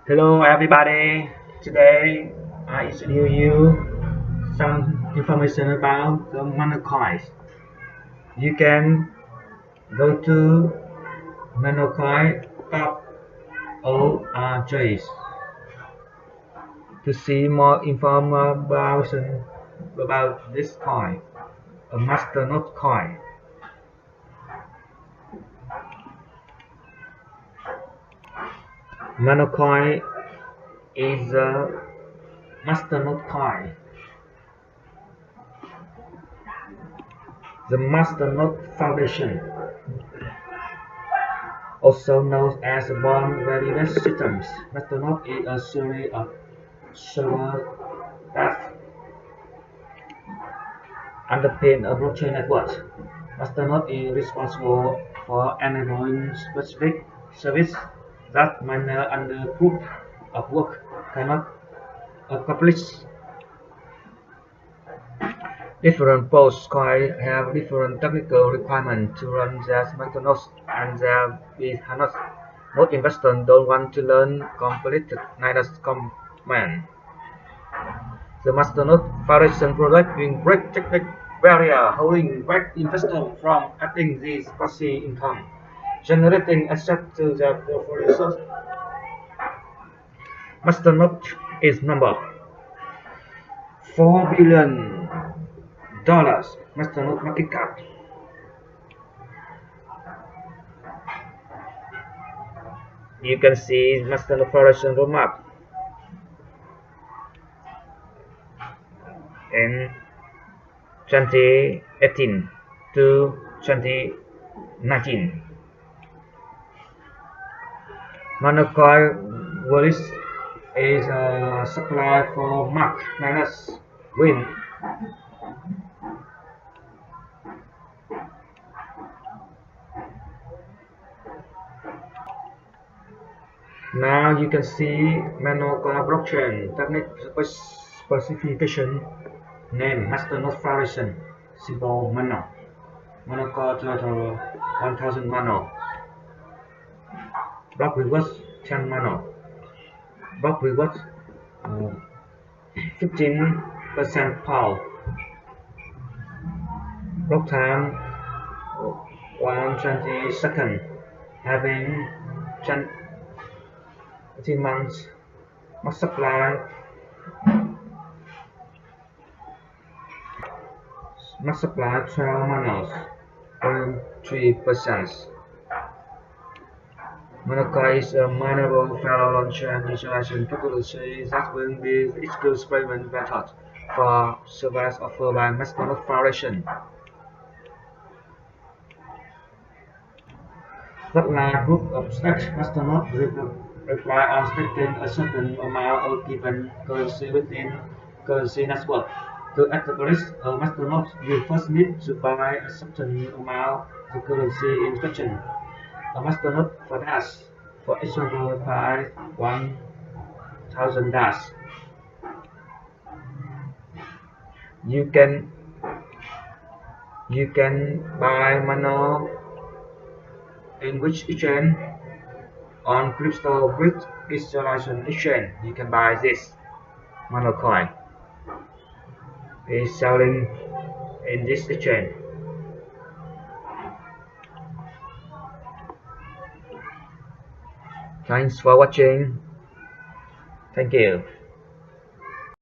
Hello everybody, today I introduce you some information about the MANO coins. You can go to manocoin.org to see more information about this coin, a Masternode coin. MANO coin is a Masternode coin. The Masternode Foundation, also known as bond validation systems. Masternode is a series of servers that underpin a blockchain network. Masternode is responsible for enabling specific services that miner under proof of work cannot accomplish. Different post coins have different technical requirements to run their Masternodes, and their beginners. Most investors don't want to learn complicated Linux command. The Masternode Foundation project will break technical barrier, holding back investors from adding these passive income, generating access to their portfolios. Masternode is number $4 billion. Masternode market cap. You can see Masternode Foundation roadmap in 2018 to 2019. MANO coin wallet is a supply for Mark minus win. Now you can see MANO coin blockchain technical specification. Name Masternode Foundation. Symbol MANO. MANO core total 1000 MANO. Block reward 10 MANO. Block reward 15% power. Block time 120 seconds. Having 18 months. Max supply. Max supply 12 MANOs, 0.3%. MANO coin is a mineable fair launcher digitalization technology that will be exclusively method for service offered by Masternode Foundation. That like proof of stake, Masternode rely on staking a certain amount of given currency within currency network. To establish a Masternode, you first need to buy a certain amount of currency in question. A Masternode for dash, for example, buy 1,000 dash. You can buy MANO in which exchange? On crypto with digitalization exchange. You can buy this MANO coin. Is selling in this exchange. Thanks for watching. Thank you.